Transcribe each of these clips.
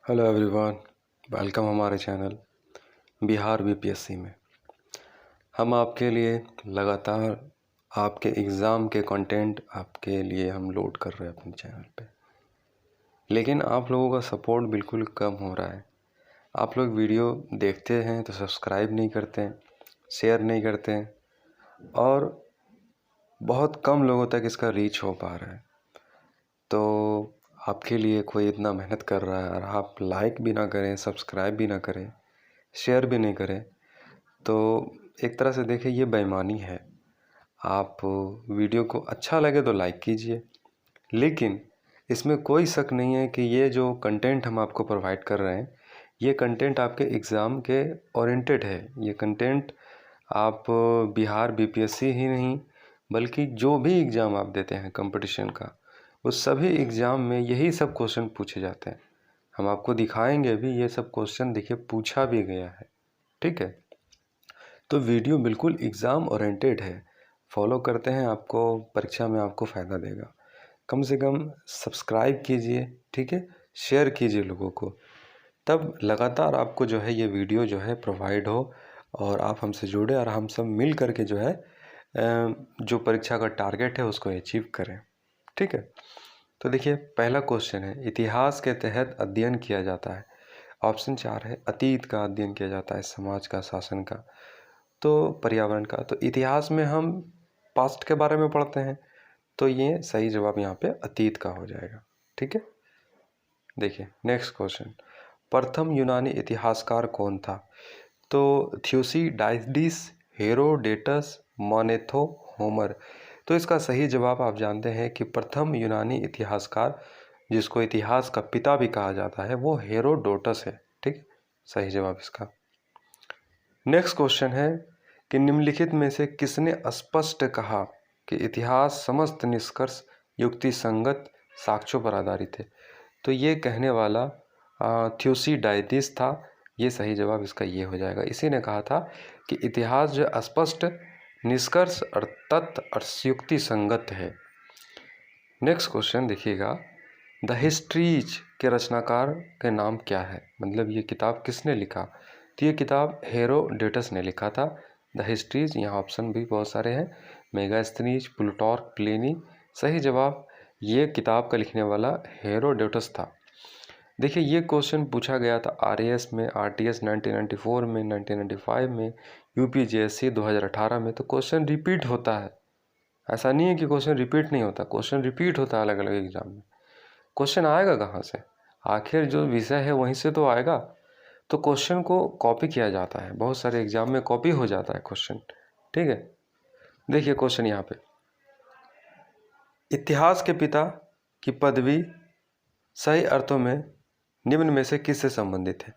Hello everyone, welcome हमारे channel Bihar BPSC में। हम आपके लिए लगातार आपके एग्ज़ाम के कंटेंट आपके लिए हम लोड कर रहे हैं अपने चैनल पे, लेकिन आप लोगों का सपोर्ट बिल्कुल कम हो रहा है। आप लोग वीडियो देखते हैं तो सब्सक्राइब नहीं करते हैं, शेयर नहीं करते हैं और बहुत कम लोगों तक इसका रीच हो पा रहा है। तो आपके लिए कोई इतना मेहनत कर रहा है और आप लाइक भी ना करें, सब्सक्राइब भी ना करें, शेयर भी नहीं करें, तो एक तरह से देखिए ये बेईमानी है। आप वीडियो को अच्छा लगे तो लाइक कीजिए, लेकिन इसमें कोई शक नहीं है कि ये जो कंटेंट हम आपको प्रोवाइड कर रहे हैं, ये कंटेंट आपके एग्ज़ाम के ओरिएंटेड है। ये कंटेंट आप बिहार बीपीएससी ही नहीं बल्कि जो भी एग्ज़ाम आप देते हैं कंपटीशन का, उस सभी एग्ज़ाम में यही सब क्वेश्चन पूछे जाते हैं। हम आपको दिखाएंगे भी, ये सब क्वेश्चन देखिए पूछा भी गया है, ठीक है। तो वीडियो बिल्कुल एग्ज़ाम ओरिएंटेड है, फॉलो करते हैं आपको परीक्षा में आपको फ़ायदा देगा। कम से कम सब्सक्राइब कीजिए, ठीक है, शेयर कीजिए लोगों को, तब लगातार आपको जो है ये वीडियो जो है प्रोवाइड हो और आप हमसे जुड़े और हम सब मिल कर के जो है जो परीक्षा का टारगेट है उसको अचीव करें, ठीक है। तो देखिए पहला क्वेश्चन है, इतिहास के तहत अध्ययन किया जाता है। ऑप्शन 4 है, अतीत का अध्ययन किया जाता है, समाज का, शासन का, तो पर्यावरण का। तो इतिहास में हम पास्ट के बारे में पढ़ते हैं, तो ये सही जवाब यहाँ पे अतीत का हो जाएगा, ठीक है। देखिए नेक्स्ट क्वेश्चन, प्रथम यूनानी इतिहासकार कौन था? तो थ्यूसिडाइडिस, हेरोडेटस, मैनेथो, होमर। तो इसका सही जवाब आप जानते हैं कि प्रथम यूनानी इतिहासकार जिसको इतिहास का पिता भी कहा जाता है वो हेरोडोटस है, ठीक। सही जवाब इसका। नेक्स्ट क्वेश्चन है कि निम्नलिखित में से किसने स्पष्ट कहा कि इतिहास समस्त निष्कर्ष युक्ति संगत साक्ष्यों पर आधारित है? तो ये कहने वाला थ्यूसिडाइडिस था। ये सही जवाब इसका ये हो जाएगा। इसी ने कहा था कि इतिहास जो स्पष्ट निष्कर्ष और तथ्य और युक्ति संगत है। नेक्स्ट क्वेश्चन देखिएगा, द हिस्ट्रीज के रचनाकार के नाम क्या है? मतलब ये किताब किसने लिखा? तो ये किताब हेरोडेटस ने लिखा था। द हिस्ट्रीज, यहाँ ऑप्शन भी बहुत सारे हैं, मेगास्थनीज, प्लूटार्क, प्लिनी। सही जवाब ये किताब का लिखने वाला हेरोडेटस था। देखिए ये क्वेश्चन पूछा गया था आरएएस में, आरटीएस 1994 में, 1995 में, यूपीजेएससी 2018 में। तो क्वेश्चन रिपीट होता है, ऐसा नहीं है कि क्वेश्चन रिपीट नहीं होता, क्वेश्चन रिपीट होता है अलग अलग एग्जाम में। क्वेश्चन आएगा कहाँ से? आखिर जो विषय है वहीं से तो आएगा। तो क्वेश्चन को कॉपी किया जाता है, बहुत सारे एग्जाम में कॉपी हो जाता है क्वेश्चन, ठीक है। देखिए क्वेश्चन यहाँ पे, इतिहास के पिता की पदवी सही अर्थों में निम्न में से किससे संबंधित है?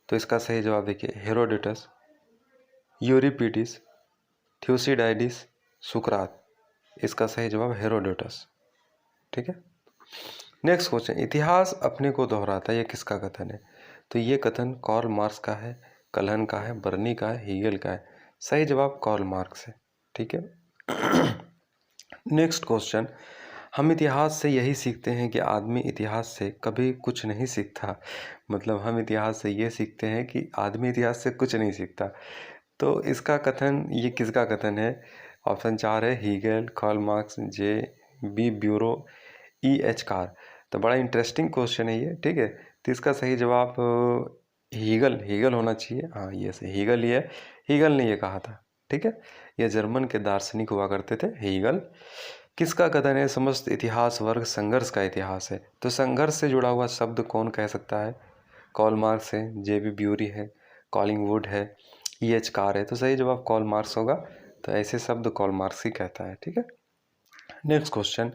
तो इसका सही जवाब देखिए, हेरोडेटस, यूरिपिडिस, थ्यूसिडाइडिस, सुकरात। इसका सही जवाब हेरोडेटस, ठीक है। नेक्स्ट क्वेश्चन, इतिहास अपने को दोहराता है, ये किसका कथन है? तो ये कथन कार्ल मार्क्स का है, कलहन का है, बर्नी का है, हीगल का है। सही जवाब कार्ल मार्क्स है, ठीक है। नेक्स्ट क्वेश्चन, हम इतिहास से यही सीखते हैं कि आदमी इतिहास से कभी कुछ नहीं सीखता। मतलब हम इतिहास से ये सीखते हैं कि आदमी इतिहास से कुछ नहीं सीखता। तो इसका कथन, ये किसका कथन है? ऑप्शन 4 है, Hegel, Karl Marx, J B Bury, E H Carr. तो बड़ा इंटरेस्टिंग क्वेश्चन है ये, ठीक है। तो इसका सही जवाब हीगल होना चाहिए। हाँ ये सही, हीगल ही है, हीगल ने ये कहा था, ठीक है। ये जर्मन के दार्शनिक हुआ करते थे, हीगल। किसका कथन है, समस्त इतिहास वर्ग संघर्ष का इतिहास है? तो संघर्ष से जुड़ा हुआ शब्द कौन कह सकता है? कार्ल मार्क्स है, जे बी ब्यूरी है, कॉलिंगवुड है, ई एच कार है। तो सही जवाब कार्ल मार्क्स होगा। तो ऐसे शब्द कार्ल मार्क्स ही कहता है, ठीक है। नेक्स्ट क्वेश्चन,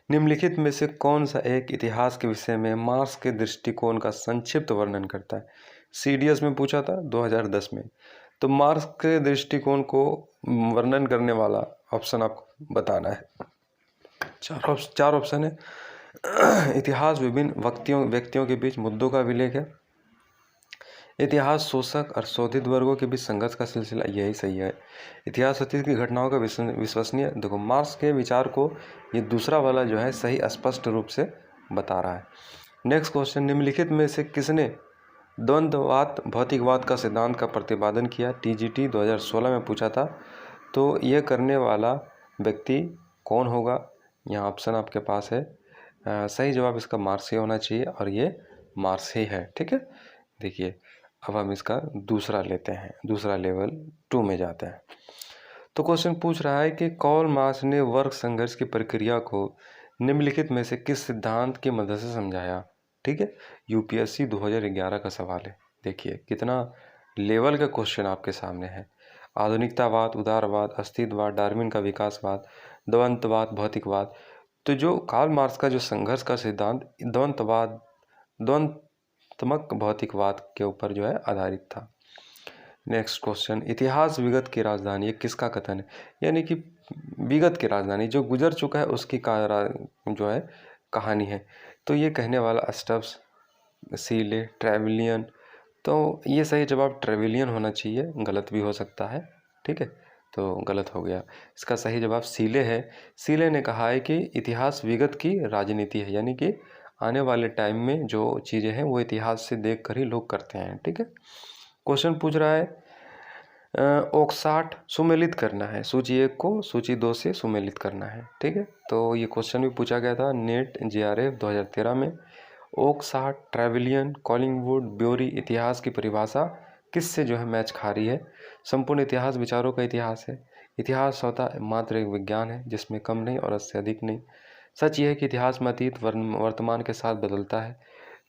निम्नलिखित में से कौन सा एक इतिहास के विषय में मार्क्स के दृष्टिकोण का संक्षिप्त वर्णन करता है? सीडीएस में पूछा था 2010 में। तो मार्क्स के दृष्टिकोण को वर्णन करने वाला ऑप्शन आपको बताना है। चार ऑप्शन है। इतिहास विभिन्न व्यक्तियों के बीच मुद्दों का अभिलेख है, इतिहास शोषक और शोधित वर्गों के बीच संघर्ष का सिलसिला, यही सही है। इतिहास अतीत की घटनाओं का विश्वसनीय, देखो मार्क्स के विचार को ये दूसरा वाला जो है सही स्पष्ट रूप से बता रहा है। नेक्स्ट क्वेश्चन, निम्नलिखित में से किसने द्वंद्ववाद भौतिकवाद का सिद्धांत का प्रतिपादन किया? टीजीटी 2016 में पूछा था। तो यह करने वाला व्यक्ति कौन होगा? यहाँ ऑप्शन आपके पास है। सही जवाब इसका मार्क्स होना चाहिए और ये मार्क्स ही है। ठीक है, देखिए अब हम इसका दूसरा लेते हैं, दूसरा लेवल 2 में जाते हैं। तो क्वेश्चन पूछ रहा है कि कार्ल मार्क्स ने वर्ग संघर्ष की प्रक्रिया को निम्नलिखित में से किस सिद्धांत की मदद से समझाया? ठीक है, यूपीएससी 2011 का सवाल है। देखिए कितना लेवल का क्वेश्चन आपके सामने है। आधुनिकतावाद, उदारवाद, अस्तित्ववाद, डार्विन का विकासवाद, द्वंद्ववाद, भौतिकवाद। तो जो कार्ल मार्क्स का जो संघर्ष का सिद्धांत द्वंद्ववाद, द्वंद्वात्मक भौतिकवाद के ऊपर जो है आधारित था। नेक्स्ट क्वेश्चन, इतिहास विगत की राजधानी, ये किसका कथन है? यानी कि विगत की राजधानी जो गुजर चुका है उसकी जो है कहानी है। तो ये कहने वाला स्टब्स, सीले, ट्रेविलियन। तो ये सही जवाब ट्रेविलियन होना चाहिए, गलत भी हो सकता है। ठीक है, तो गलत हो गया। इसका सही जवाब सीले है। सीले ने कहा है कि इतिहास विगत की राजनीति है, यानी कि आने वाले टाइम में जो चीज़ें हैं वो इतिहास से देख कर ही लोग करते हैं। ठीक है, क्वेश्चन पूछ रहा है ओक्साट सुमेलित करना है, सूची 1 को सूची 2 से सुमेलित करना है। ठीक है, तो ये क्वेश्चन भी पूछा गया था नेट जेआरएफ 2013 में। ओक्साट, ट्रेविलियन, कॉलिंगवुड, ब्योरी इतिहास की परिभाषा किससे जो है मैच खा रही है? संपूर्ण इतिहास विचारों का इतिहास है। इतिहास स्वतः मात्र एक विज्ञान है जिसमें कम नहीं और उससे अधिक नहीं। सच यह है कि इतिहास में अतीत वर्तमान के साथ बदलता है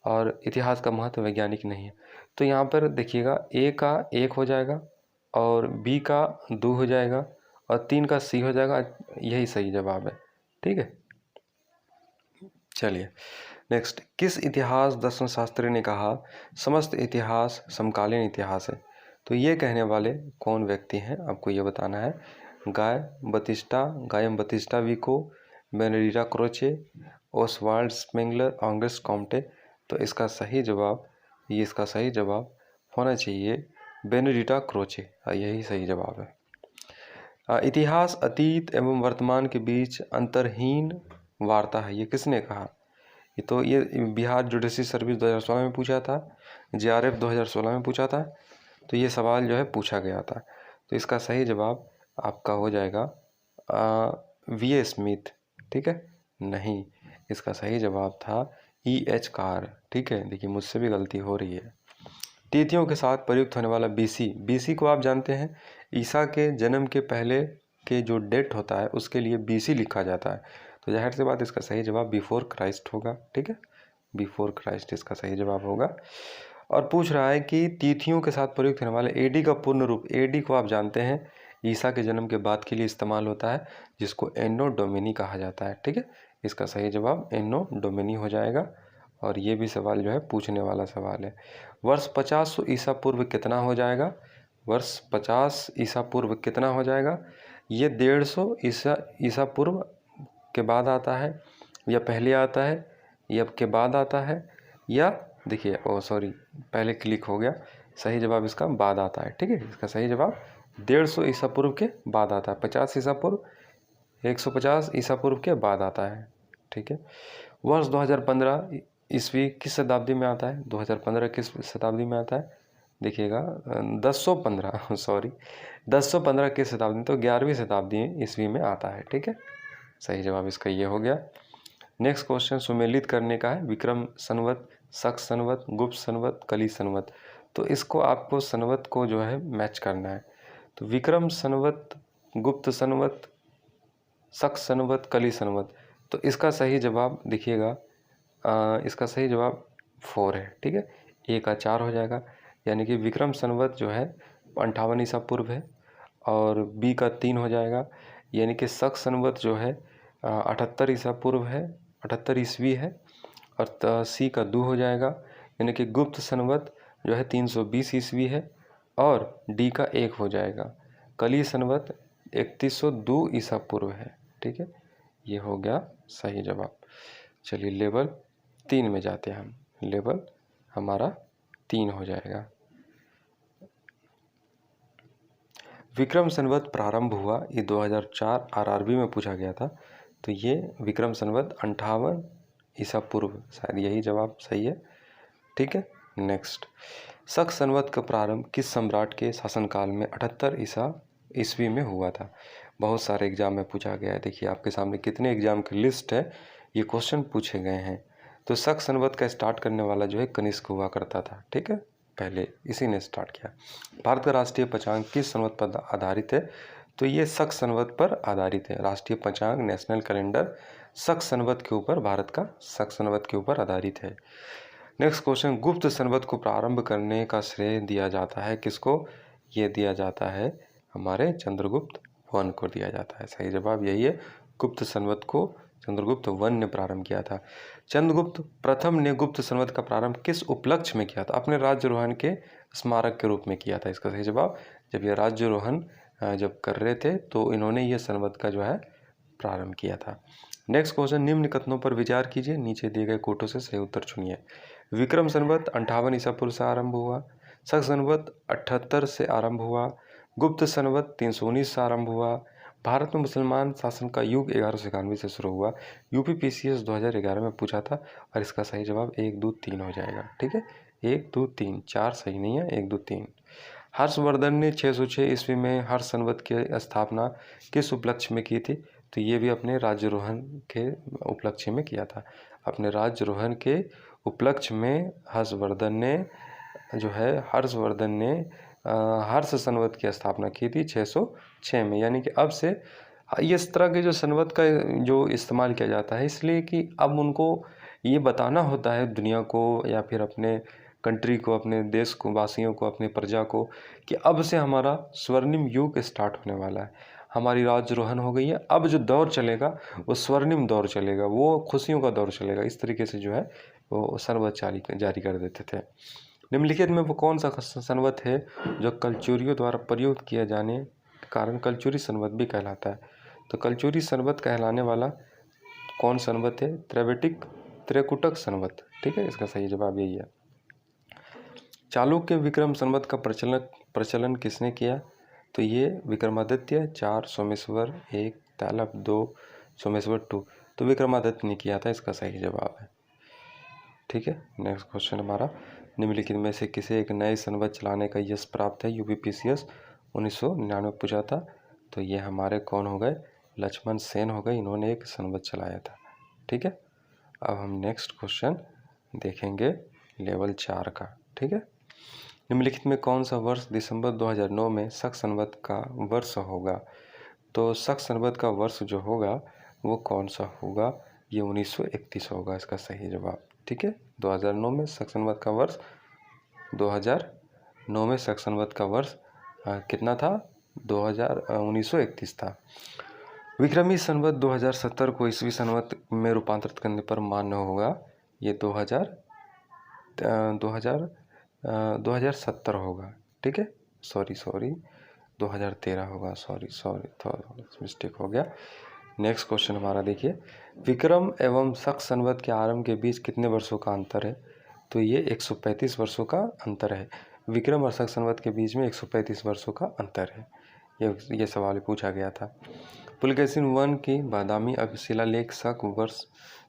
और इतिहास का महत्व वैज्ञानिक नहीं है। तो यहाँ पर देखिएगा ए का 1 हो जाएगा और बी का 2 हो जाएगा और 3 का सी हो जाएगा। यही सही जवाब है। ठीक है, चलिए नेक्स्ट, किस इतिहास दर्शन शास्त्री ने कहा समस्त इतिहास समकालीन इतिहास है? तो ये कहने वाले कौन व्यक्ति हैं आपको ये बताना है। Giambattista Vico, Benedetto Croce, Oswald Spengler, August Comte. तो इसका सही जवाब होना चाहिए बेनेडिक्टा क्रोचे। यही सही जवाब है। इतिहास अतीत एवं वर्तमान के बीच अंतरहीन वार्ता है, ये किसने कहा? तो ये बिहार जुडिशरी सर्विस 2016 में पूछा था, जेआरएफ 2016 में पूछा था। तो ये सवाल जो है पूछा गया था। तो इसका सही जवाब आपका हो जाएगा वी.ए. स्मिथ। ठीक है, नहीं, इसका सही जवाब था E.H. कार। ठीक है, देखिए मुझसे भी गलती हो रही है। तिथियों के साथ प्रयुक्त होने वाला बीसी को आप जानते हैं, ईसा के जन्म के पहले के जो डेट होता है उसके लिए बीसी लिखा जाता है। तो जाहिर सी बात इसका सही जवाब बिफोर क्राइस्ट होगा। ठीक है, बिफोर क्राइस्ट इसका सही जवाब होगा। और पूछ रहा है कि तिथियों के साथ प्रयुक्त होने वाले एडी का पूर्ण रूप, एडी को आप जानते हैं ईसा के जन्म के बाद के लिए इस्तेमाल होता है जिसको एनो डोमिनी कहा जाता है। ठीक है, इसका सही जवाब एनो डोमिनी हो जाएगा। और ये भी सवाल जो है पूछने वाला सवाल है। वर्ष 50 ईसा पूर्व कितना हो जाएगा? वर्ष 50 ईसा पूर्व कितना हो जाएगा? ये 150 ईसा पूर्व के बाद आता है या पहले आता है या के बाद आता है या देखिए पहले क्लिक हो गया। सही जवाब इसका बाद आता है। ठीक है, इसका सही जवाब 150 ईसा पूर्व के बाद आता है। 50 ईसा पूर्व, 150 ईसा पूर्व के बाद आता है। ठीक है, वर्ष 2015 ईस्वी किस शताब्दी में आता है? 2015 किस शताब्दी में आता है? देखिएगा 1015 किस शताब्दी में? तो 11वीं शताब्दी ईस्वी में आता है। ठीक है, सही जवाब इसका ये हो गया। नेक्स्ट क्वेश्चन सुमेलित करने का है, विक्रम संवत, शक संवत, गुप्त संवत, कली संवत। तो इसको आपको संवत को जो है मैच करना है। तो विक्रम संवत, गुप्त संवत, शक संवत, कली संवत। तो इसका सही जवाब देखिएगा, इसका सही जवाब 4 है। ठीक है, ए का 4 हो जाएगा, यानी कि विक्रम संवत जो है 58 ईसा पूर्व है और बी का 3 हो जाएगा, यानी कि शक संवत जो है 78 ईसा पूर्व है, 78 ईस्वी है और सी का 2 हो जाएगा, यानी कि गुप्त संवत जो है 320 ईस्वी है और डी का 1 हो जाएगा। कली संवत 3102 ईसा पूर्व है। ठीक है, ये हो गया सही जवाब। चलिए लेवल 3 में जाते हैं हम। लेवल हमारा 3 हो जाएगा। विक्रम संवत प्रारंभ हुआ, ये 2004 आरआरबी में पूछा गया था। तो ये विक्रम संवत 58 ईसा पूर्व, शायद यही जवाब सही है। ठीक है, नेक्स्ट, शक संवत का प्रारंभ किस सम्राट के शासनकाल में 78 ईस्वी में हुआ था? बहुत सारे एग्जाम में पूछा गया है। देखिए आपके सामने कितने एग्जाम की लिस्ट है, ये क्वेश्चन पूछे गए हैं। तो शक संवत का स्टार्ट करने वाला जो है कनिष्क हुआ करता था। ठीक है, पहले इसी ने स्टार्ट किया। भारत का राष्ट्रीय पंचांग किस संवत पर आधारित है? तो ये शक संवत पर आधारित है। राष्ट्रीय पंचांग, नेशनल कैलेंडर शक संवत के ऊपर, भारत का शक संवत के ऊपर आधारित है। नेक्स्ट क्वेश्चन, गुप्त संवत को प्रारंभ करने का श्रेय दिया जाता है किसको? ये दिया जाता है हमारे चंद्रगुप्त वन को दिया जाता है। सही जवाब यही है, गुप्त संवत को चंद्रगुप्त वन ने प्रारंभ किया था। चंद्रगुप्त प्रथम ने गुप्त संवत का प्रारंभ किस उपलक्ष्य में किया था? अपने राज्यारोहण के स्मारक के रूप में किया था। इसका सही जवाब, जब ये राज्यारोहण जब कर रहे थे तो इन्होंने ये संवत का जो है प्रारंभ किया था। नेक्स्ट क्वेश्चन, निम्न कथनों पर विचार कीजिए, नीचे दिए गए कोटों से सही उत्तर चुनिए। विक्रम संवत 58 ईसा पूर्व से आरंभ हुआ, शक संवत 78 से आरंभ हुआ, गुप्त संवत 319 से आरंभ हुआ, भारत में मुसलमान शासन का युग 1191 से शुरू हुआ। यूपीपीसीएस 2011 में पूछा था और इसका सही जवाब 1, 2, 3 हो जाएगा। ठीक है, 1, 2, 3, 4 सही नहीं है, 1, 2, 3। हर्षवर्धन ने 606 ईस्वी में हर्ष संवत की स्थापना किस उपलक्ष्य में की थी? तो ये भी अपने राज्यारोहण के उपलक्ष्य में किया था। अपने राज्यारोहण के उपलक्ष्य में हर्षवर्धन ने हर्ष संवत की स्थापना की थी 606 में। यानी कि अब से इस तरह के जो संवत का जो इस्तेमाल किया जाता है इसलिए कि अब उनको ये बताना होता है दुनिया को या फिर अपने कंट्री को, अपने देश को, वासियों को, अपने प्रजा को कि अब से हमारा स्वर्णिम युग स्टार्ट होने वाला है, हमारी राज्यारोहण हो गई है, अब जो दौर चलेगा वो स्वर्णिम दौर चलेगा, वो खुशियों का दौर चलेगा। इस तरीके से जो है वो संवत जारी कर देते थे। निम्नलिखित में वो कौन सा संवत है जो कलचुरियों द्वारा प्रयुक्त किया जाने के कारण कलचुरी संवत भी कहलाता है? तो कलचुरी संवत कहलाने वाला कौन संवत है? त्रिकुटक संवत। ठीक है, इसका सही जवाब यही है। चालुक्य विक्रम संवत का प्रचलन किसने किया? तो ये विक्रमादित्य 4, सोमेश्वर 1, तालप 2, सोमेश्वर 2, तो विक्रमादित्य ने किया था, इसका सही जवाब है। ठीक है, नेक्स्ट क्वेश्चन हमारा, निम्नलिखित में से किसे एक नए संवत चलाने का यश प्राप्त है? यूपीपीसीएस 1999 पूछा था, तो ये हमारे कौन हो गए? लक्ष्मण सेन हो गए, इन्होंने एक संवत चलाया था। ठीक है, अब हम नेक्स्ट क्वेश्चन देखेंगे लेवल 4 का। ठीक है, निम्नलिखित में कौन सा वर्ष दिसंबर 2009 में शक संवत का वर्ष होगा? तो शक संवत का वर्ष जो होगा वो कौन सा होगा? ये 1931 होगा, इसका सही जवाब। ठीक है, 2009 में शक संवत का वर्ष 2009 में शक संवत का वर्ष कितना था? 1931 था। विक्रमी संवत 2070 को ईस्वी संवत में रूपांतरित करने पर मान्य होगा। ये 2070 होगा। ठीक है, सॉरी 2013 होगा, सॉरी थोड़ा मिस्टेक हो गया। नेक्स्ट क्वेश्चन हमारा देखिए, विक्रम एवं शक संवत के आरंभ के बीच कितने वर्षों का अंतर है? तो ये 135 वर्षों का अंतर है। विक्रम और शक संवत के बीच में 135 वर्षों का अंतर है। ये सवाल पूछा गया था। पुलकेशिन वन की बादामी अब शिलालेख शक वर्ष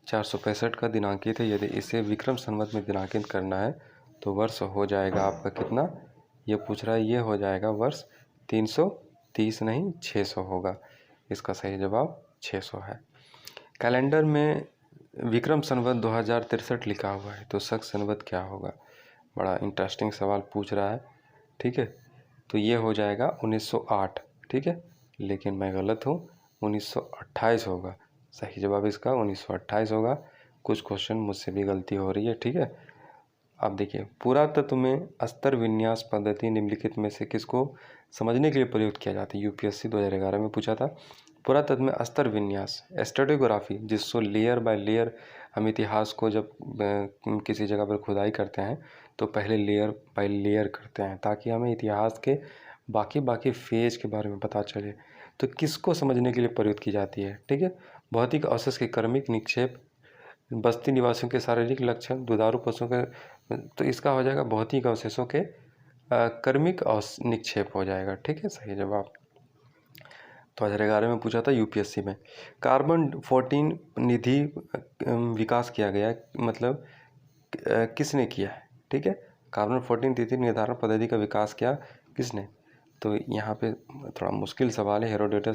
465 का दिनांकित है। यदि इसे विक्रम संवत में दिनांकित करना है तो वर्ष हो जाएगा आपका कितना? ये पूछ रहा है, ये हो जाएगा वर्ष 330 नहीं 600 होगा। इसका सही जवाब 600 है। कैलेंडर में विक्रम संवत 2063 लिखा हुआ है, तो शक संवत क्या होगा? बड़ा इंटरेस्टिंग सवाल पूछ रहा है। ठीक है, तो ये हो जाएगा 1908। ठीक है, लेकिन मैं गलत हूँ, 1928 होगा। सही जवाब इसका 1928 होगा। कुछ क्वेश्चन मुझसे भी गलती हो रही है। ठीक है, अब देखिए, पुरातत्व में स्तर विन्यास पद्धति निम्नलिखित में से किसको समझने के लिए प्रयुक्त किया जाता है? यूपीएससी 2011 में पूछा था। पुरातत्व में स्तर विन्यास, स्ट्रेटिग्राफी, जिसको लेयर बाय लेयर हम इतिहास को जब किसी जगह पर खुदाई करते हैं तो पहले लेयर बाय लेयर करते हैं ताकि हमें इतिहास के बाकी फेज के बारे में पता चले। तो किसको समझने के लिए प्रयुक्त की जाती है? ठीक है, भौतिक अवशेष के क्रमिक निक्षेप, बस्ती निवासियों के शारीरिक लक्षण, दुधारू पशुओं के, तो इसका हो जाएगा भौतिक अवशेषों के क्रमिक निक्षेप हो जाएगा। ठीक है, सही जवाब। 2011 में पूछा था यूपीएससी में। कार्बन 14 निधि विकास किया गया, मतलब किसने किया है, ठीक है। कार्बन 14 तिथि निर्धारण पद्धति का विकास किया किसने, तो यहाँ पे थोड़ा मुश्किल सवाल है। हेरोडोटस